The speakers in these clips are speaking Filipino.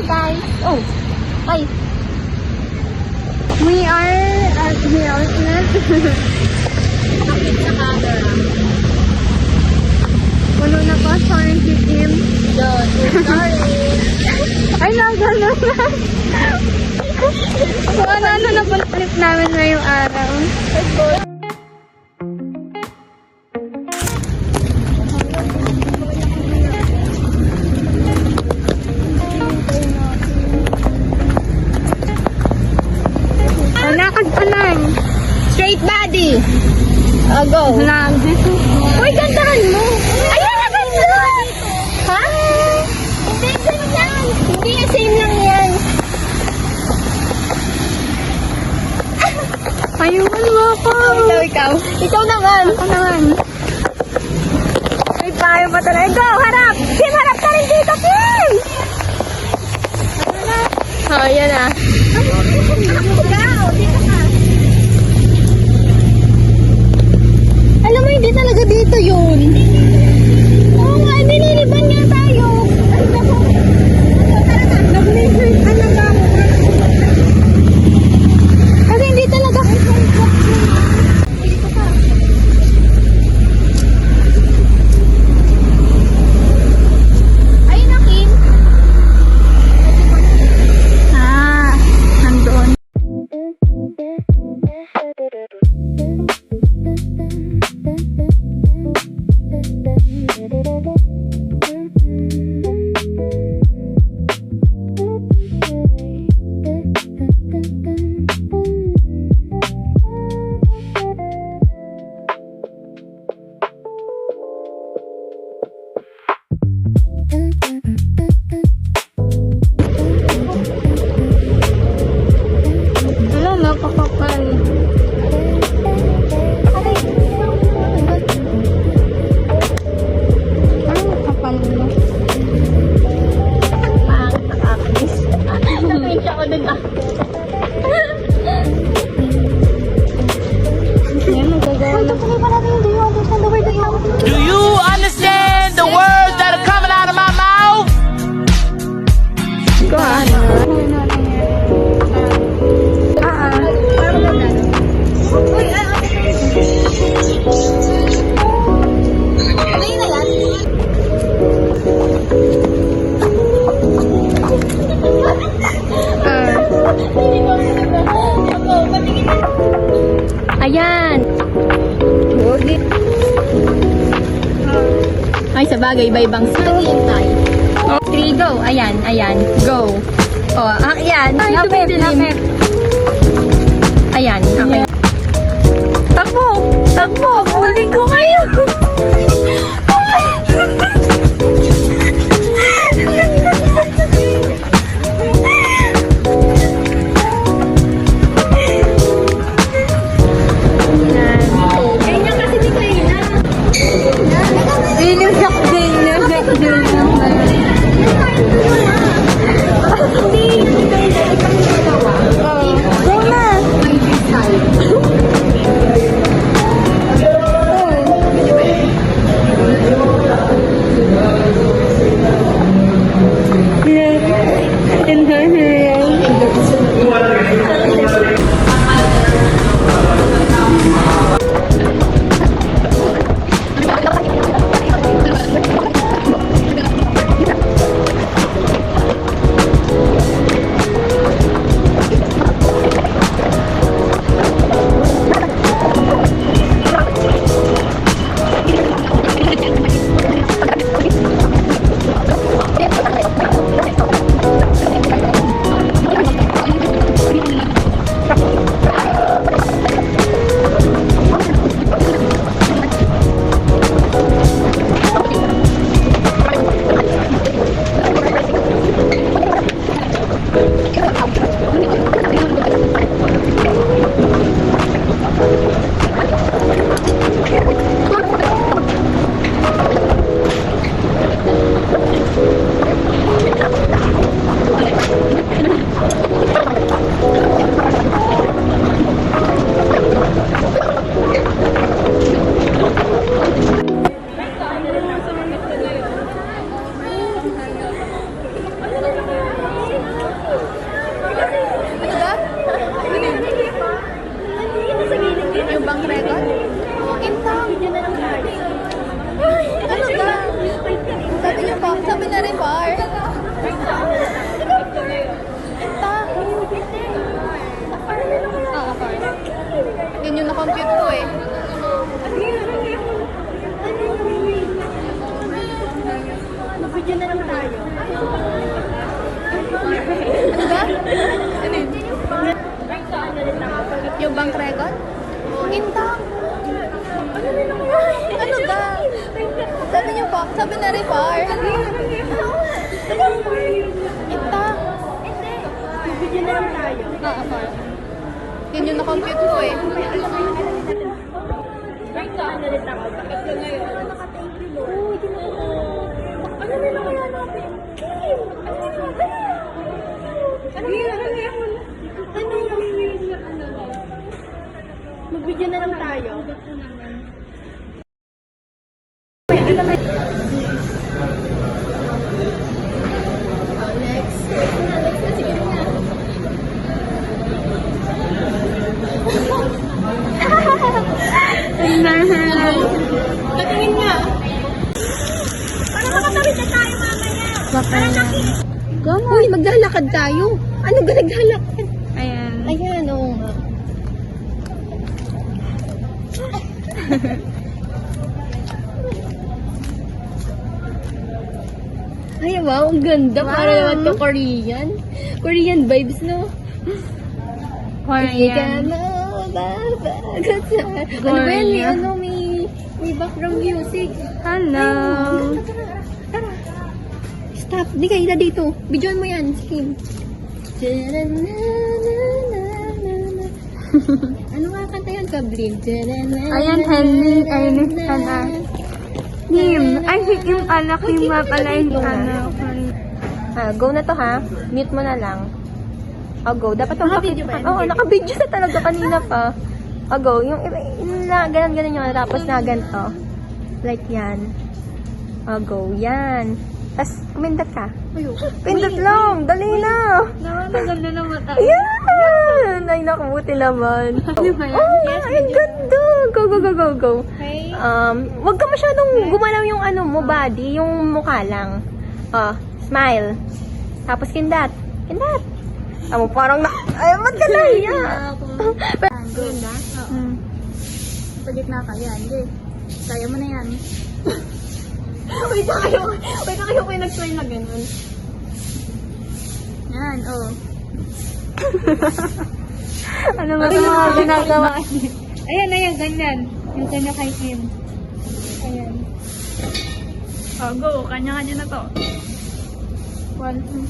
guys. Oh, ay. We are at the outlet. Kapit sa camera. Puno na po, sorry si Kim. Don't, sorry. Ay, nagano na. So, ano na po trip namin ngayong araw. Nakagpalang. Straight body. Go. Uy, gandahan mo. Ayan na, ganda. Ha? Hindi, ganyan. Hindi, same lang yan. Ayun mo ako. Ikaw. Ikaw naman. Ako naman. May payo pa talaga. Go, harap. Kim, harap ka rin dito, Kim. Oh, yan ah. Alam mo, hindi talaga dito yun. Oo nga, nililiban nga tayo. Tara na, nag-measure talaga ako. Kasi hindi talaga. Ayun na, Kim. Ah, nandoon. Wala, napakapal. Ano kapal mo? Nakakakis. Nakakis ako dun ah. Yan, magagawa na. Tuloy pa natin yung do you understand the word that you have? Do you understand the words that are coming out of my mouth? Go on. Ayan. Ay, sa bagay, iba-ibang hintay. 3, go. Ayan, ayan. Go. Oh, ayan. Lapit, lapit. Ayan, okay. Takbo! Takbo! Huli ko kayo! Ganyan kasi di kayo na. Inusak din. Inusak din naman. Hindi. bank record? Intang. Ano ba? Sabi niyo po, sabi na Rifar. Intang. Bibigyan na lang tayo. Oo, par. Yun yung na-compute ko eh. Right na, ulit ako. Bakit ka ngayon? Naka-thank you, Lord. Oo, hindi na ako. Ano nila kaya natin? Ano nila kaya? Ano nila kaya? Ano nila kaya? Magbigyan na lang tayo. Next. Sige na. Patingin nga. Para makatawid na tayo mamaya. Uy, maglalakad tayo. Ano ba naglalakad? Ayan. Ayan, oo nga. Ay, wow, ang ganda. Wow. Para naman to Korean. Korean vibes, no? Korean. Ano ba yan? May, ano, may background music. Hello. Tara. Stop. Di kayo na dito. Bidyoan mo yan. Sige. Ano nga kanta yan, Kablin? Ayan, Henry. Ayun, sana. Him. Ay, yung anak, yung nga pala yung anak. Go na to, ha? Mute mo na lang. Go. Dapat itong Naka-video ba yan? Oo, naka-video na talaga kanina pa. Go. Yung ganun yung tapos na ganito. Like yan. Go. Yan. Tapos, kumindot ka. Pindot lang. Dali na. Nakakaganda na mata. Yan! Ay, nakabuti naman. Ano ba yan? Oh, ay, ganda. Go, go, go, go, go. Okay. Wag ka masyadong gumalaw yung ano mo, body, yung mukha lang. Smile. Tapos kindat. Kindat. Amo, parang ay, ba't ka nahiya? Ganda? Oo. Sa gitna ka yan. Hindi. Kaya mo na yan. Wait na kayo nag-try na ganun. Yan, oh. Ano ba ito mga ginagawa? Ayan, ganyan. Yung kanya kay Kim. Ayan. Go. Kanya-kanya na to. 1, 2,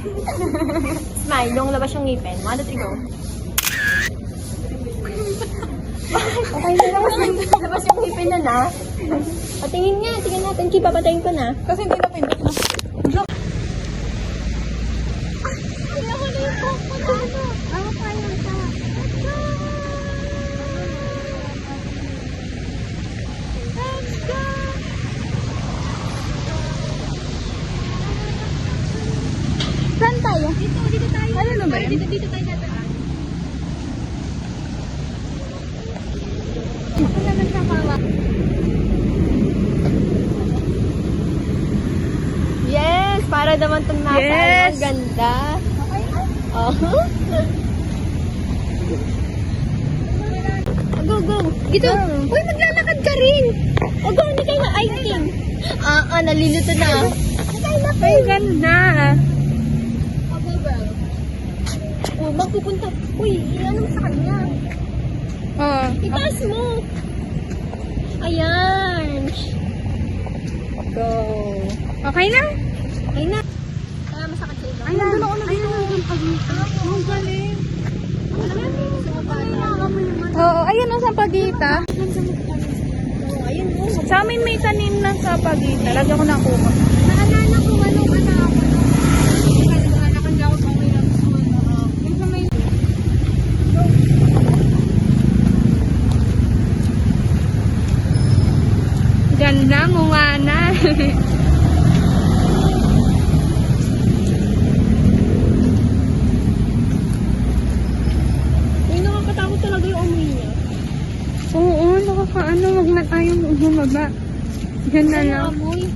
3. Smile, yung labas yung ngipin. 1, 2, 3, go. Okay na labas yung ngipin na na. Tingin natin. Papatayin ko na. Kasi hindi na pindot na. Saan tayo? Dito tayo. Ano na ba yun? Dito tayo natin. Ako naman sa kawa. Yes! Para naman itong nasa Yes! ang ganda. Okay. Go. Dito. Uy, maglalakad ka rin. Go, hindi kayo na-aiting. Nalilito na. Ay, ganda. Go, girl. Magpupunta. Uy, ano mo sa kanya? Oh. Itaas mo. Ayan. Go. Okay na? Ay na. Masakit sa ito. Ay, nandun ako na dito. Ang galing. Oo, ayun o sa pagita. Ayun mo. Sa amin may tanim na sa pagita. Lagi ako nakuha. Naalala ko anong anak. Ganda, munga na. Uy, nakakatakot talaga yung amoy niya. Oo, nakakaano. Wag na tayong bumaba. Diyan na lang. Amoy.